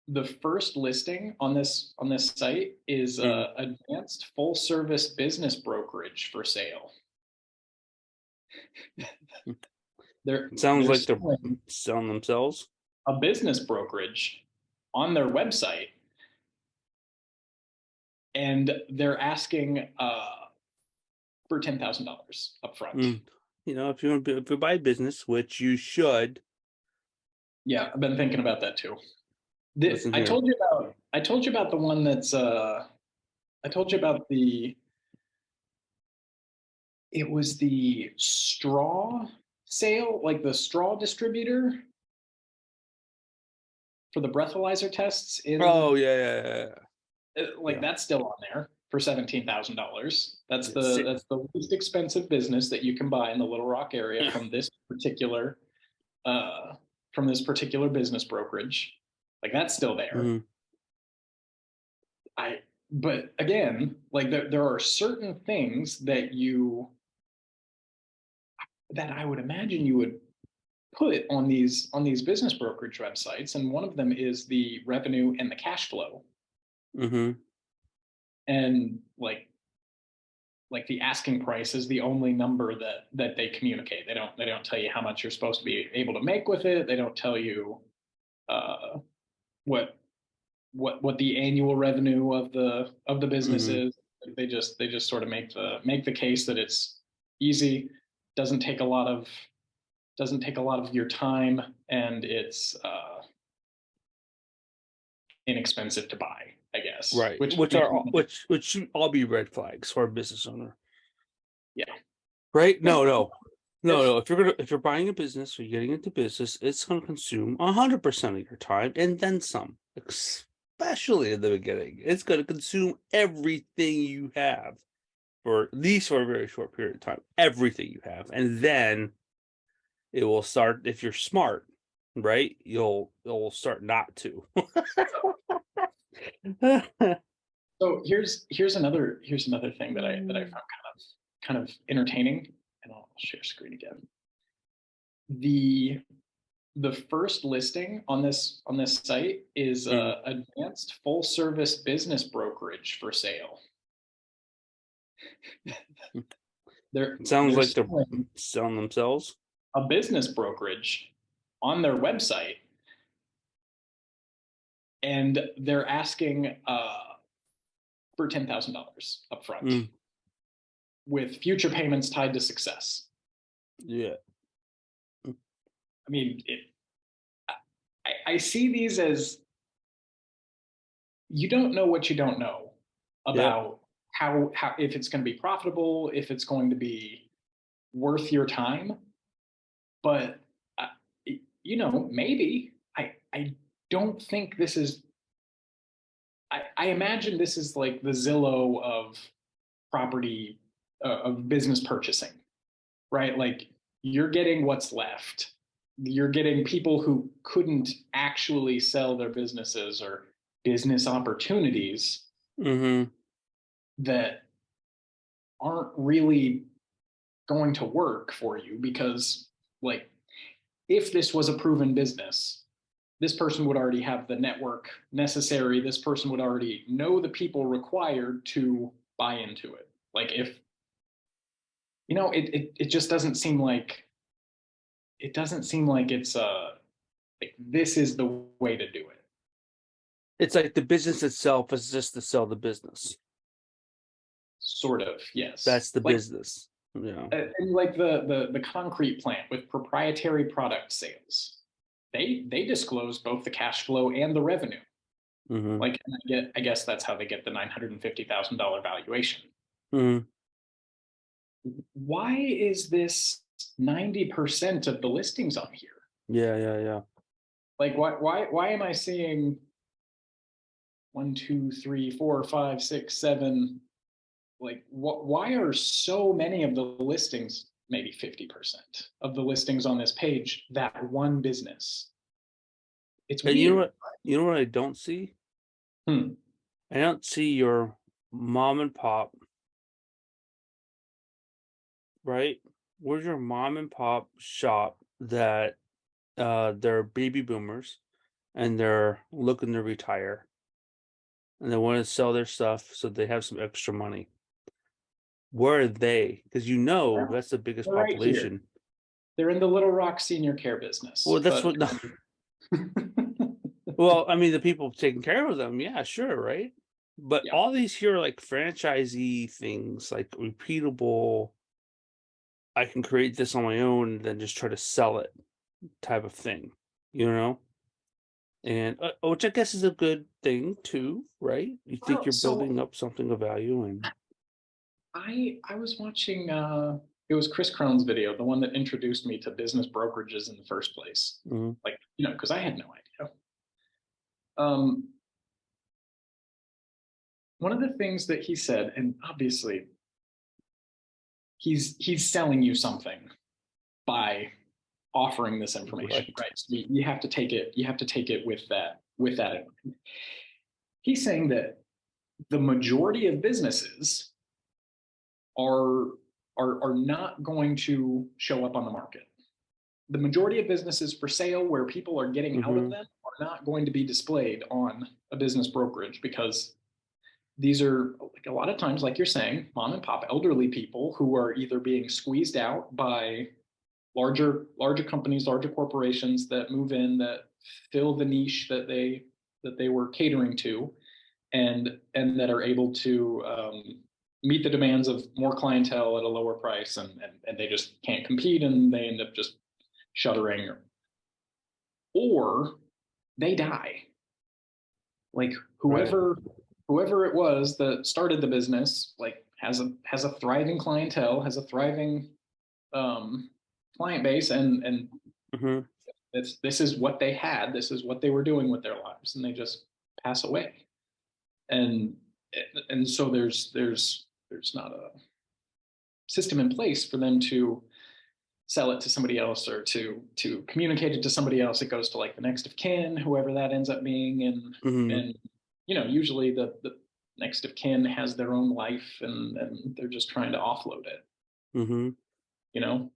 the first listing on this site is Mm. advanced full service business brokerage for sale. They're It sounds they're like they're selling selling themselves. a business brokerage on their website, and they're asking for $10,000 up front. Mm. If you buy a business, which you should, Yeah, I've been thinking about that too. listen here. I told you about the one that's I told you about the it was the straw sale, like the straw distributor for the breathalyzer tests Oh in yeah, yeah, yeah, like yeah. that's still on there for $17,000. Yeah. Yeah. That's the least expensive business that you can buy in the Little Rock area uh from this particular business brokerage. Like that's still there. Mhm. I But again, like there are certain things that I would imagine you would put on these business brokerage websites, and one of them is the revenue and the cash flow, Mhm. and like the asking price is the only number that they communicate. They don't tell you how much you're supposed to be able to make with it. They don't tell you uh, what what the annual revenue of the business Mhm. is. They just sort of make the case that it's easy, doesn't take a lot of doesn't take a lot of your time, and it's inexpensive to buy, I guess. Right. Which Which makes are me all, think, which should all be red flags for a business owner. yeah. Right? But No, no. No, if no. If you're buying a business or you're getting into business, it's gonna consume 100% of your time and then some. Especially in the beginning. It's gonna consume everything you have for at least for a very short period of time. Everything you have. And then it will start if you're smart, right? You'll start not to. here's another thing that I found kind of entertaining, and I'll share screen again. The the first listing on this site is Mm. advanced full service business brokerage for sale. It sounds They're like they're selling selling themselves. a business brokerage on their website, and they're asking for $10,000 up front Mm. with future payments tied to success. Yeah. I mean, I see these as you don't know what you don't know Yep. about how if it's going to be profitable, if it's going to be worth your time. But uh, maybe I don't think this is. I imagine this is like the Zillow of property of business purchasing, right? Like you're getting what's left. You're getting people who couldn't actually sell their businesses or business opportunities Mhm. that aren't really going to work for you because like if this was a proven business, this person would already have the network necessary. This person would already know the people required to buy into it. Like if it just doesn't seem like it's like this is the way to do it. It's like the business itself is just to sell the business. Sort of, yes. That's the Like business. Yeah. and like the concrete plant with proprietary product sales, they disclose both the cash flow and the revenue. Mhm. Like I guess that's how they get the $950,000 valuation. Mhm. Why is this 90% of the listings on here? Yeah, yeah, yeah. Like why am I seeing one, two, three, four, five, six, seven? Like why are so many of the listings, maybe 50% of the listings on this page, that one business? It's And you know weird. what I don't see? Hmm. I don't see your mom and pop, right? Where's your mom and pop shop that they're baby boomers and they're looking to retire and they want to sell their stuff so they have some extra money. Where are they? Because Well, that's the biggest they're right here. population. They're in the Little Rock senior care Well, business, that's but what. No, well, I mean, the people taking care of them, yeah, sure, right? But yeah. all these here are like franchisee things, like repeatable. I can create this on my own, and then just try to sell it, type of thing, you know. And which I guess is a good thing too, right? You think Well, you're so building up something of value, and I was watching it was Chris Crohn's video, the one that introduced me to business brokerages in the first place. mhm, Like, because I had no idea. Um, one of the things that he said, and obviously he's selling you something by offering this information, right? right? So you have to take it, with that. He's saying that the majority of businesses are are not going to show up on the market. The majority of businesses for sale where people are getting out of Hmm. them are not going to be displayed on a business brokerage because these are, like, a lot of times, like you're saying, mom and pop elderly people who are either being squeezed out by larger companies, larger corporations that move in, that fill the niche that they were catering to, and that are able to meet the demands of more clientele at a lower price, and they just can't compete, and they end up just shuttering, or they die. Like, Right. whoever it was that started the business, like, has a thriving clientele, has a thriving um, client base, and Hmm. this is what they had, this is what they were doing with their lives, and they just pass away. And so there's not a system in place for them to sell it to somebody else, or to communicate it to somebody else. It goes to, like, the next of kin, whoever that ends up being, Hmm. and usually the next of kin has their own life, and they're just trying to offload it. Hmm. You know.